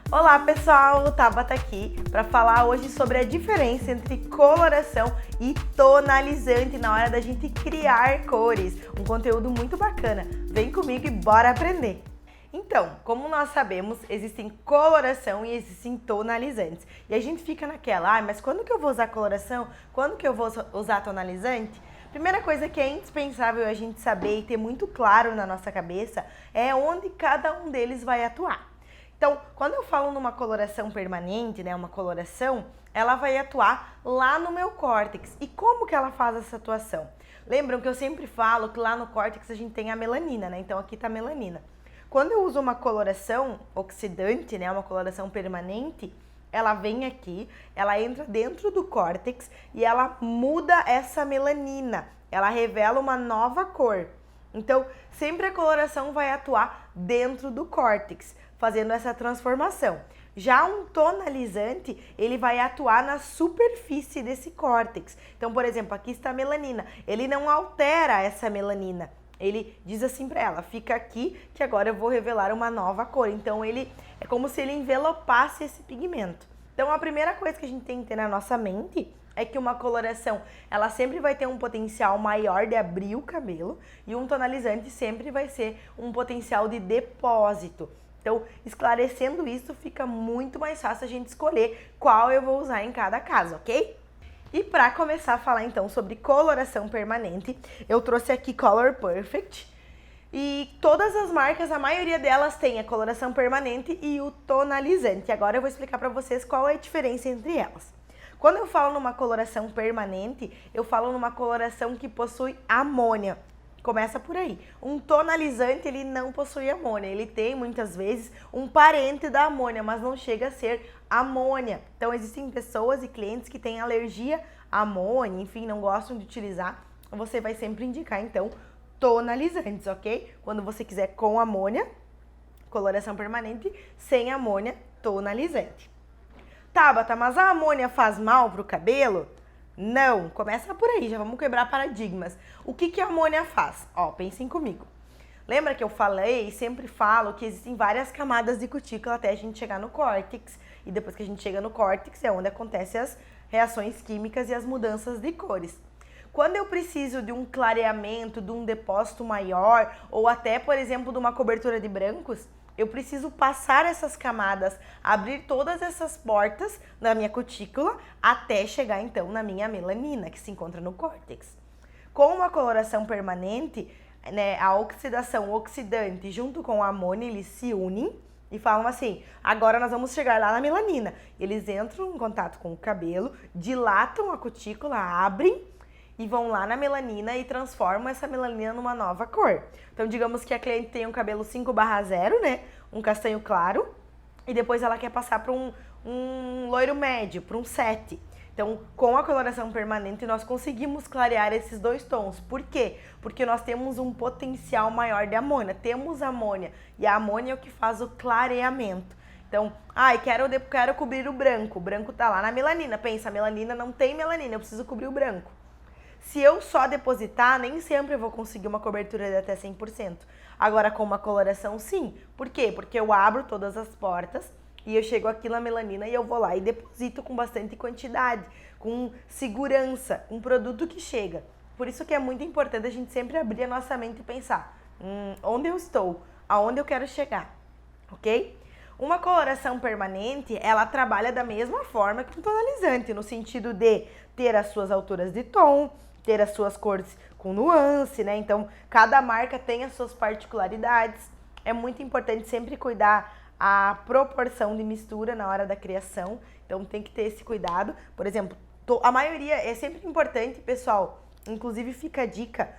Olá pessoal, Tabata aqui para falar hoje sobre a diferença entre coloração e tonalizante na hora da gente criar cores. Um conteúdo muito bacana. Vem comigo e bora aprender! Então, como nós sabemos, existem coloração e existem tonalizantes. E a gente fica naquela, mas quando que eu vou usar coloração? Quando que eu vou usar tonalizante? Primeira coisa que é indispensável a gente saber e ter muito claro na nossa cabeça é onde cada um deles vai atuar. Então, quando eu falo numa coloração permanente, né, uma coloração, ela vai atuar lá no meu córtex. E como que ela faz essa atuação? Lembram que eu sempre falo que lá no córtex a gente tem a melanina, né? Então aqui tá a melanina. Quando eu uso uma coloração oxidante, né, uma coloração permanente, ela vem aqui, ela entra dentro do córtex e ela muda essa melanina. Ela revela uma nova cor. Então, sempre a coloração vai atuar dentro do córtex, fazendo essa transformação. Já um tonalizante, ele vai atuar na superfície desse córtex. Então, por exemplo, aqui está a melanina. Ele não altera essa melanina. Ele diz assim para ela, fica aqui que agora eu vou revelar uma nova cor. Então, ele é como se ele envelopasse esse pigmento. Então, a primeira coisa que a gente tem que ter na nossa mente é que uma coloração, ela sempre vai ter um potencial maior de abrir o cabelo e um tonalizante sempre vai ser um potencial de depósito. Então, esclarecendo isso, fica muito mais fácil a gente escolher qual eu vou usar em cada caso, ok? E para começar a falar então sobre coloração permanente, eu trouxe aqui Color Perfect. E todas as marcas, a maioria delas tem a coloração permanente e o tonalizante. Agora eu vou explicar para vocês qual é a diferença entre elas. Quando eu falo numa coloração permanente, eu falo numa coloração que possui amônia. Começa por aí. Um tonalizante, ele não possui amônia. Ele tem, muitas vezes, um parente da amônia, mas não chega a ser amônia. Então, existem pessoas e clientes que têm alergia à amônia, enfim, não gostam de utilizar. Você vai sempre indicar, então, tonalizantes, ok? Quando você quiser com amônia, coloração permanente, sem amônia, tonalizante. Tabata, mas a amônia faz mal pro cabelo? Não, começa por aí, já vamos quebrar paradigmas. O que a amônia faz? Ó, pensem comigo. Lembra que eu falei, sempre falo que existem várias camadas de cutícula até a gente chegar no córtex. E depois que a gente chega no córtex é onde acontecem as reações químicas e as mudanças de cores. Quando eu preciso de um clareamento, de um depósito maior, ou até, por exemplo, de uma cobertura de brancos, eu preciso passar essas camadas, abrir todas essas portas na minha cutícula até chegar então na minha melanina, que se encontra no córtex. Com uma coloração permanente, né, a oxidação oxidante junto com a amônia, eles se unem e falam assim, agora nós vamos chegar lá na melanina. Eles entram em contato com o cabelo, dilatam a cutícula, abrem e vão lá na melanina e transformam essa melanina numa nova cor. Então, digamos que a cliente tem um cabelo 5/0, né? Um castanho claro, e depois ela quer passar para um loiro médio, para um 7. Então, com a coloração permanente, nós conseguimos clarear esses dois tons. Por quê? Porque nós temos um potencial maior de amônia. Temos amônia, e a amônia é o que faz o clareamento. Então, quero cobrir o branco. O branco tá lá na melanina. Pensa, a melanina não tem melanina, eu preciso cobrir o branco. Se eu só depositar, nem sempre eu vou conseguir uma cobertura de até 100%. Agora, com uma coloração, sim. Por quê? Porque eu abro todas as portas e eu chego aqui na melanina e eu vou lá e deposito com bastante quantidade, com segurança, um produto que chega. Por isso que é muito importante a gente sempre abrir a nossa mente e pensar, onde eu estou, aonde eu quero chegar, ok? Uma coloração permanente, ela trabalha da mesma forma que um tonalizante, no sentido de ter as suas alturas de tom, ter as suas cores com nuance, né? Então, cada marca tem as suas particularidades. É muito importante sempre cuidar a proporção de mistura na hora da criação. Então, tem que ter esse cuidado. Por exemplo, a maioria é sempre importante, pessoal, inclusive fica a dica,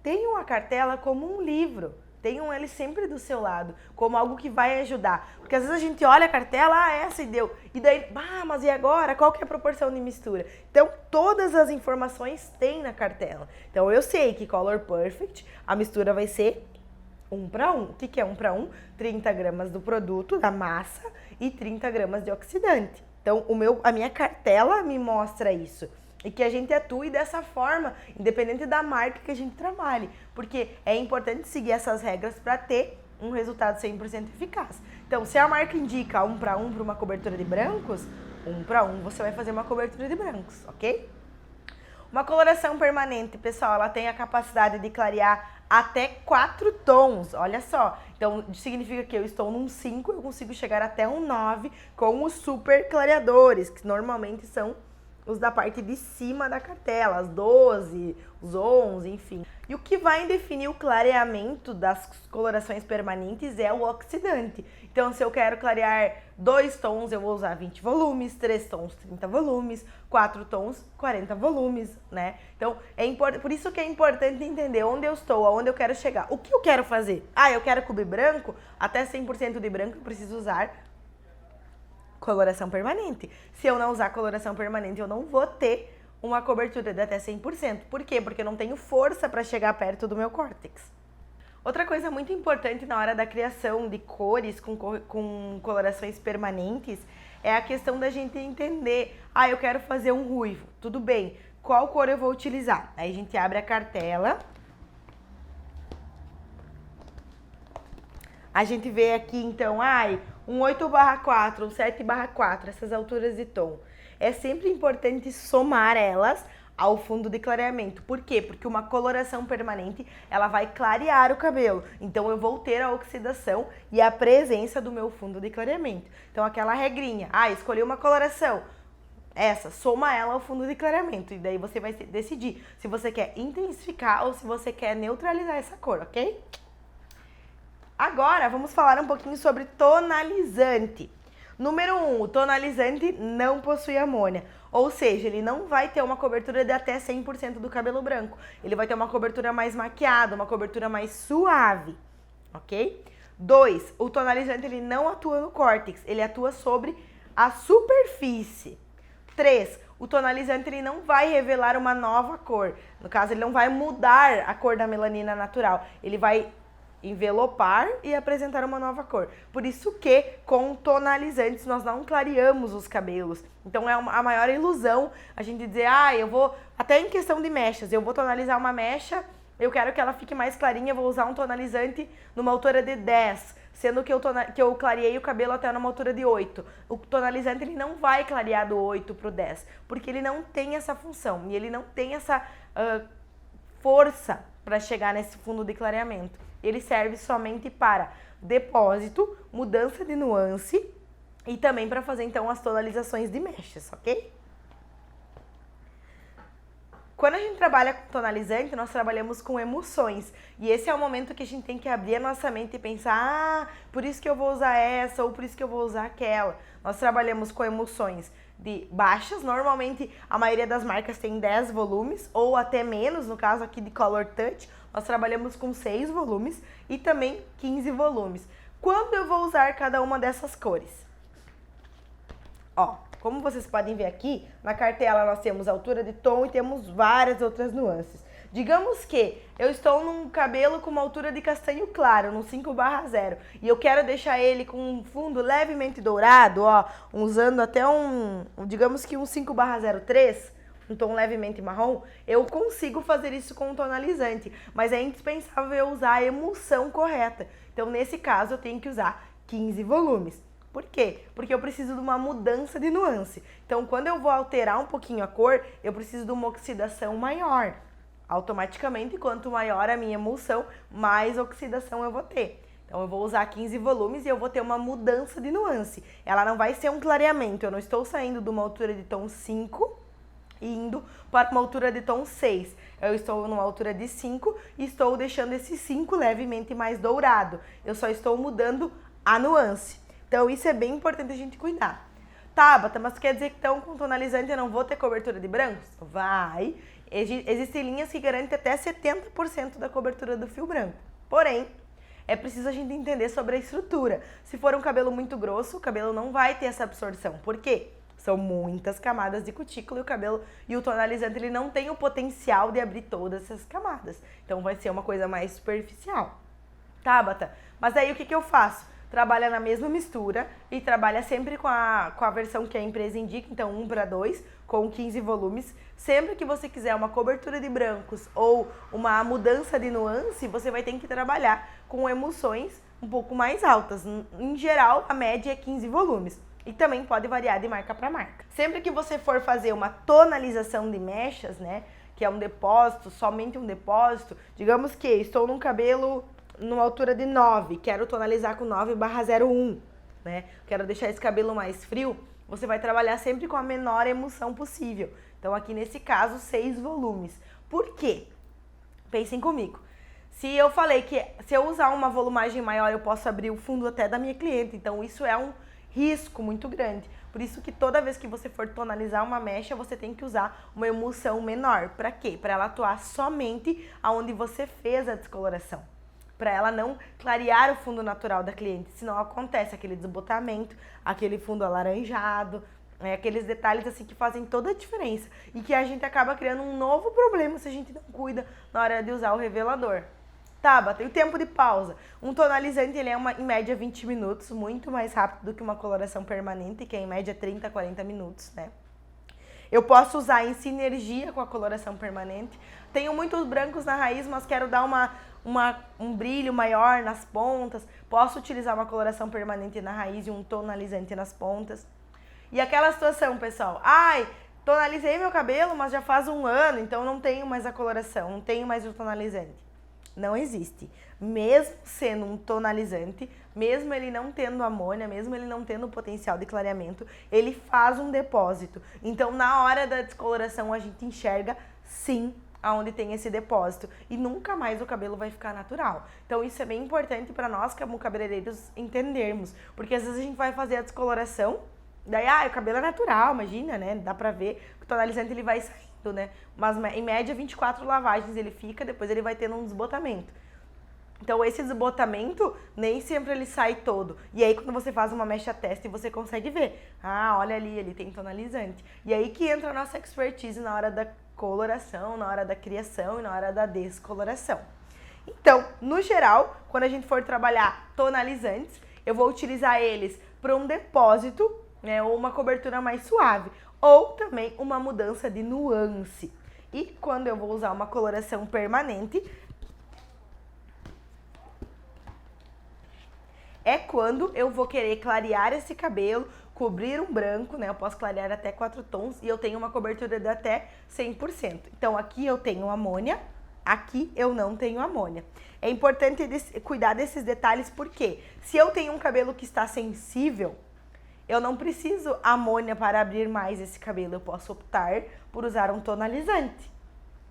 tenham a cartela como um livro. Tenham ele sempre do seu lado, como algo que vai ajudar. Porque às vezes a gente olha a cartela, essa e deu. E daí, mas e agora? Qual que é a proporção de mistura? Então, todas as informações tem na cartela. Então, eu sei que Color Perfect, a mistura vai ser 1:1. O que é 1:1? 30 gramas do produto, da massa, e 30 gramas de oxidante. Então, a minha cartela me mostra isso. E que a gente atue dessa forma, independente da marca que a gente trabalhe. Porque é importante seguir essas regras para ter um resultado 100% eficaz. Então, se a marca indica 1 para 1 para uma cobertura de brancos, 1 para 1 você vai fazer uma cobertura de brancos, ok? Uma coloração permanente, pessoal, ela tem a capacidade de clarear até 4 tons, olha só. Então, significa que eu estou num 5, eu consigo chegar até um 9 com os super clareadores, que normalmente são os da parte de cima da cartela, as 12, os 11, enfim. E o que vai definir o clareamento das colorações permanentes é o oxidante. Então, se eu quero clarear 2 tons, eu vou usar 20 volumes, 3 tons, 30 volumes, 4 tons, 40 volumes, né? Então, por isso que é importante entender onde eu estou, aonde eu quero chegar. O que eu quero fazer? Ah, eu quero cobrir branco, até 100% de branco eu preciso usar coloração permanente. Se eu não usar coloração permanente, eu não vou ter uma cobertura de até 100%. Por quê? Porque eu não tenho força para chegar perto do meu córtex. Outra coisa muito importante na hora da criação de cores com colorações permanentes é a questão da gente entender, eu quero fazer um ruivo, tudo bem, qual cor eu vou utilizar? Aí a gente abre a cartela, a gente vê aqui então, um 8/4, um 7/4, essas alturas de tom. É sempre importante somar elas ao fundo de clareamento. Por quê? Porque uma coloração permanente, ela vai clarear o cabelo. Então, eu vou ter a oxidação e a presença do meu fundo de clareamento. Então, aquela regrinha, escolhi uma coloração, soma ela ao fundo de clareamento. E daí você vai decidir se você quer intensificar ou se você quer neutralizar essa cor, ok? Agora, vamos falar um pouquinho sobre tonalizante. Número 1, o tonalizante não possui amônia, ou seja, ele não vai ter uma cobertura de até 100% do cabelo branco. Ele vai ter uma cobertura mais maquiada, uma cobertura mais suave, ok? 2, o tonalizante ele não atua no córtex, ele atua sobre a superfície. 3, o tonalizante ele não vai revelar uma nova cor. No caso, ele não vai mudar a cor da melanina natural, ele vai envelopar e apresentar uma nova cor. Por isso que com tonalizantes nós não clareamos os cabelos. Então é a maior ilusão a gente dizer, eu vou, até em questão de mechas, eu vou tonalizar uma mecha, eu quero que ela fique mais clarinha, vou usar um tonalizante numa altura de 10, sendo que eu clareei o cabelo até numa altura de 8. O tonalizante ele não vai clarear do 8 para o 10, porque ele não tem essa função e ele não tem essa força para chegar nesse fundo de clareamento. Ele serve somente para depósito, mudança de nuance e também para fazer então as tonalizações de mechas, ok? Quando a gente trabalha com tonalizante, nós trabalhamos com emoções. E esse é o momento que a gente tem que abrir a nossa mente e pensar, por isso que eu vou usar essa ou por isso que eu vou usar aquela. Nós trabalhamos com emoções de baixas, normalmente a maioria das marcas tem 10 volumes ou até menos, no caso aqui de Color Touch, nós trabalhamos com 6 volumes e também 15 volumes. Quando eu vou usar cada uma dessas cores? Como vocês podem ver aqui, na cartela nós temos altura de tom e temos várias outras nuances. Digamos que eu estou num cabelo com uma altura de castanho claro, no 5/0, e eu quero deixar ele com um fundo levemente dourado, usando até digamos que um 5/03, um tom levemente marrom, eu consigo fazer isso com um tonalizante, mas é indispensável eu usar a emulsão correta. Então, nesse caso, eu tenho que usar 15 volumes. Por quê? Porque eu preciso de uma mudança de nuance. Então, quando eu vou alterar um pouquinho a cor, eu preciso de uma oxidação maior. Automaticamente, quanto maior a minha emulsão, mais oxidação eu vou ter. Então, eu vou usar 15 volumes e eu vou ter uma mudança de nuance. Ela não vai ser um clareamento. Eu não estou saindo de uma altura de tom 5 e indo para uma altura de tom 6. Eu estou numa altura de 5 e estou deixando esse 5 levemente mais dourado. Eu só estou mudando a nuance. Então, isso é bem importante a gente cuidar. Tabata, mas quer dizer que então com tonalizante eu não vou ter cobertura de brancos? Vai. Existem linhas que garantem até 70% da cobertura do fio branco. Porém, é preciso a gente entender sobre a estrutura. Se for um cabelo muito grosso, o cabelo não vai ter essa absorção. Por quê? São muitas camadas de cutícula e o cabelo e o tonalizante ele não tem o potencial de abrir todas essas camadas. Então vai ser uma coisa mais superficial. Tabata, mas aí o que eu faço? Trabalha na mesma mistura e trabalha sempre com a versão que a empresa indica, então 1/2, com 15 volumes. Sempre que você quiser uma cobertura de brancos ou uma mudança de nuance, você vai ter que trabalhar com emulsões um pouco mais altas. Em geral, a média é 15 volumes. E também pode variar de marca para marca. Sempre que você for fazer uma tonalização de mechas, né, que é um depósito, somente um depósito, digamos que estou num cabelo numa altura de 9, quero tonalizar com 9/01, né, quero deixar esse cabelo mais frio, você vai trabalhar sempre com a menor emulsão possível. Então aqui nesse caso, 6 volumes. Por quê? Pensem comigo. Se eu falei que se eu usar uma volumagem maior, eu posso abrir o fundo até da minha cliente, então isso é um risco muito grande. Por isso que toda vez que você for tonalizar uma mecha, você tem que usar uma emulsão menor. Para quê? Para ela atuar somente aonde você fez a descoloração. Para ela não clarear o fundo natural da cliente, senão acontece aquele desbotamento, aquele fundo alaranjado, aqueles detalhes assim que fazem toda a diferença e que a gente acaba criando um novo problema se a gente não cuida na hora de usar o revelador. Tabata, e o tempo de pausa? Um tonalizante ele é em média 20 minutos, muito mais rápido do que uma coloração permanente, que é em média 30 a 40 minutos, né? Eu posso usar em sinergia com a coloração permanente. Tenho muitos brancos na raiz, mas quero dar um brilho maior nas pontas. Posso utilizar uma coloração permanente na raiz e um tonalizante nas pontas. E aquela situação, pessoal, tonalizei meu cabelo, mas já faz um ano, então não tenho mais a coloração, não tenho mais o tonalizante. Não existe. Mesmo sendo um tonalizante, mesmo ele não tendo amônia, mesmo ele não tendo potencial de clareamento, ele faz um depósito. Então, na hora da descoloração, a gente enxerga, sim, aonde tem esse depósito. E nunca mais o cabelo vai ficar natural. Então, isso é bem importante para nós, como cabeleireiros, entendermos. Porque às vezes a gente vai fazer a descoloração, daí, o cabelo é natural, imagina, né? Dá pra ver que o tonalizante ele vai saindo, né? Mas em média 24 lavagens ele fica, depois ele vai tendo um desbotamento. Então esse desbotamento nem sempre ele sai todo. E aí quando você faz uma mecha teste você consegue ver. Olha ali, ele tem tonalizante. E aí que entra a nossa expertise na hora da coloração, na hora da criação e na hora da descoloração. Então, no geral, quando a gente for trabalhar tonalizantes, eu vou utilizar eles para um depósito, né, ou uma cobertura mais suave, ou também uma mudança de nuance. E quando eu vou usar uma coloração permanente, é quando eu vou querer clarear esse cabelo, cobrir um branco, né? Eu posso clarear até 4 tons e eu tenho uma cobertura de até 100%. Então aqui eu tenho amônia, aqui eu não tenho amônia. É importante cuidar desses detalhes porque se eu tenho um cabelo que está sensível, eu não preciso amônia para abrir mais esse cabelo, eu posso optar por usar um tonalizante,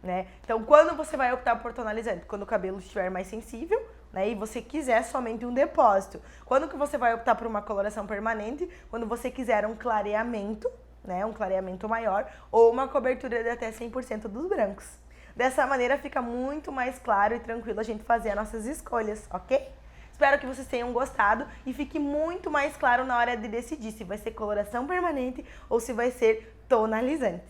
né? Então, quando você vai optar por tonalizante? Quando o cabelo estiver mais sensível, né? E você quiser somente um depósito. Quando que você vai optar por uma coloração permanente? Quando você quiser um clareamento, né? Um clareamento maior ou uma cobertura de até 100% dos brancos. Dessa maneira fica muito mais claro e tranquilo a gente fazer as nossas escolhas, ok? Espero que vocês tenham gostado e fique muito mais claro na hora de decidir se vai ser coloração permanente ou se vai ser tonalizantes.